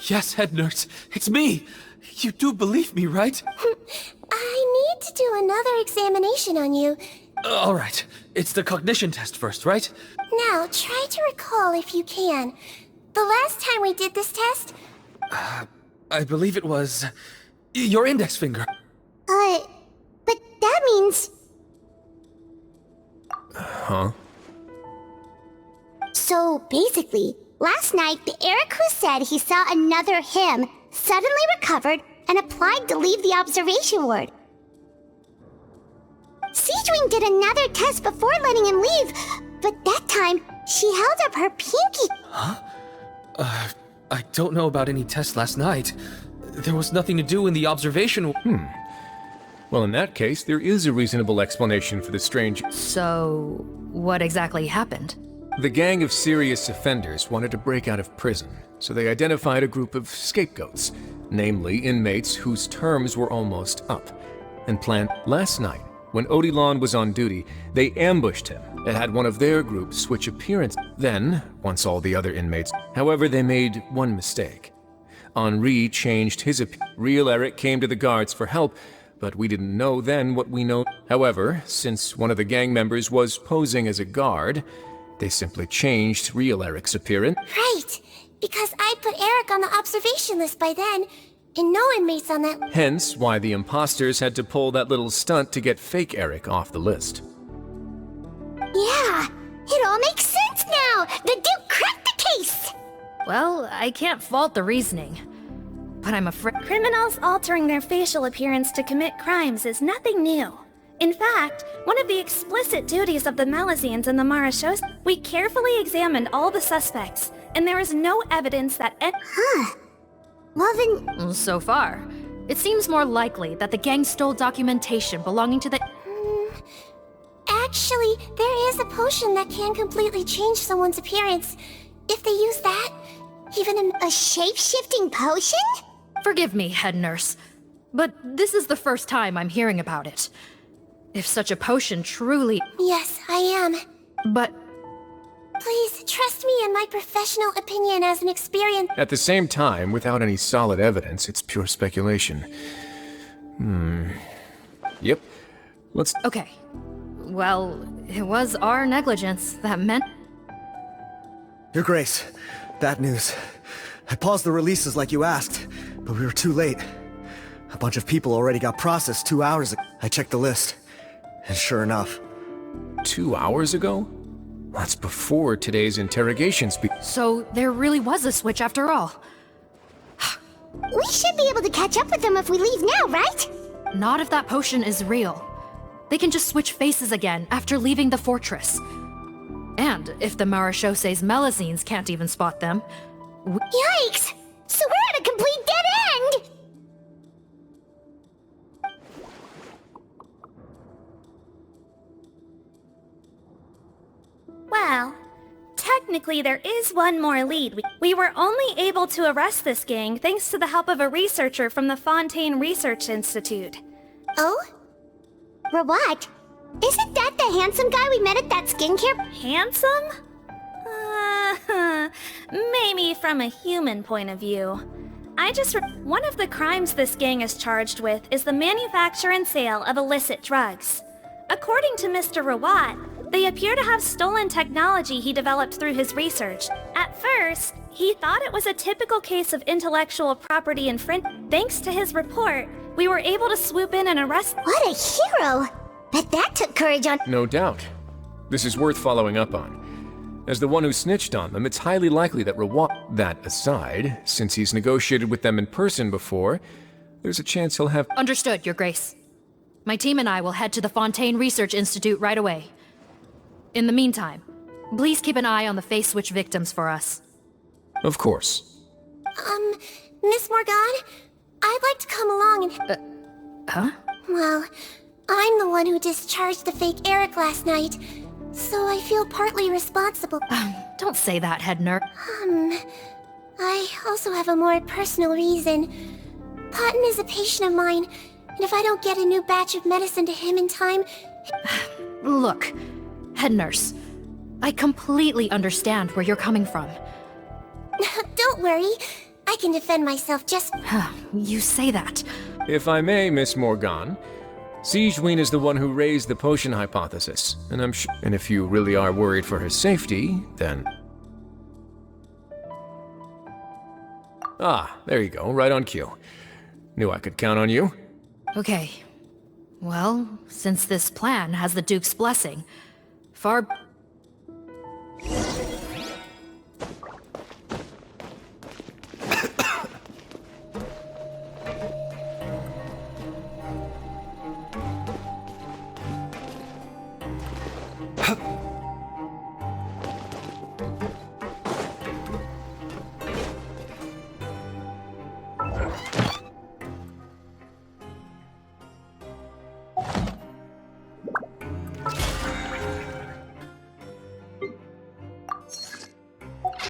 Yes, head nurse, it's me. You do believe me, right? I need to do another examination on you. All right, it's the cognition test first, right? Now, try to recall if you can. The last time we did this test... I believe it was your index finger. But that means... Huh? So, basically, last night, the Eric who said he saw another him suddenly recovered and applied to leave the observation ward. Seadwing did another test before letting him leave, but that time, she held up her pinky. Huh? I don't know about any tests last night. There was nothing to do in the observation. Well, in that case, there is a reasonable explanation for the strange... So, what exactly happened? The gang of serious offenders wanted to break out of prison, so they identified a group of scapegoats, namely inmates whose terms were almost up, and planned last night. When Odilon was on duty, they ambushed him and had one of their groups switch appearance. Then, once all the other inmates... However, they made one mistake. Henri changed his appearance. Real Eric came to the guards for help, but we didn't know then what we know. However, since one of the gang members was posing as a guard, they simply changed real Eric's appearance. Right, because I put Eric on the observation list by then, and no inmates on that... Hence why the imposters had to pull that little stunt to get fake Eric off the list. Yeah, it all makes sense now! The Duke cracked the case! Well, I can't fault the reasoning, but I'm afraid... Criminals altering their facial appearance to commit crimes is nothing new. In fact, one of the explicit duties of the Malazines and the Marachos, we carefully examined all the suspects, and there is no evidence that Well then... So far, it seems more likely that the gang stole documentation belonging to the... Actually, there is a potion that can completely change someone's appearance. If they use that, even a shape-shifting potion? Forgive me, head nurse, but this is the first time I'm hearing about it. If such a potion truly... Yes, I am. But... Please, trust me in my professional opinion as an experience... At the same time, without any solid evidence, it's pure speculation. Yep. Let's... Okay. Well, it was our negligence that meant... Your Grace, bad news. I paused the releases like you asked, but we were too late. A bunch of people already got processed 2 hours ago. I checked the list, and sure enough... 2 hours ago? That's before today's interrogation speech. So there really was a switch after all. We should be able to catch up with them if we leave now, right? Not if that potion is real. They can just switch faces again after leaving the fortress. And if the Marechaussee's Melazines can't even spot them... Yikes! So we're at a complete dead end! Well, technically there is one more lead. We were only able to arrest this gang thanks to the help of a researcher from the Fontaine Research Institute. Oh? What? Isn't that the handsome guy we met at that skincare... Handsome? Maybe from a human point of view. One of the crimes this gang is charged with is the manufacture and sale of illicit drugs. According to Mr. Rawat, they appear to have stolen technology he developed through his research. At first, he thought it was a typical case of intellectual property infringement. Thanks to his report, we were able to swoop in and arrest... What a hero! But that took courage on... No doubt. This is worth following up on. As the one who snitched on them, it's highly likely that Rawat... That aside, since he's negotiated with them in person before, there's a chance he'll have... Understood, Your Grace. My team and I will head to the Fontaine Research Institute right away. In the meantime, please keep an eye on the face switch victims for us. Of course. Miss Morgan? I'd like to come along and... Huh? Well, I'm the one who discharged the fake Eric last night, so I feel partly responsible. Don't say that, head nurse. I also have a more personal reason. Cotton is a patient of mine, and if I don't get a new batch of medicine to him in time... Look, head nurse, I completely understand where you're coming from. Don't worry. I can defend myself just... You say that. If I may, Miss Morgan, Siegeween is the one who raised the potion hypothesis, and and if you really are worried for her safety, then... Ah, there you go, right on cue. Knew I could count on you. Okay. Well, since this plan has the Duke's blessing, far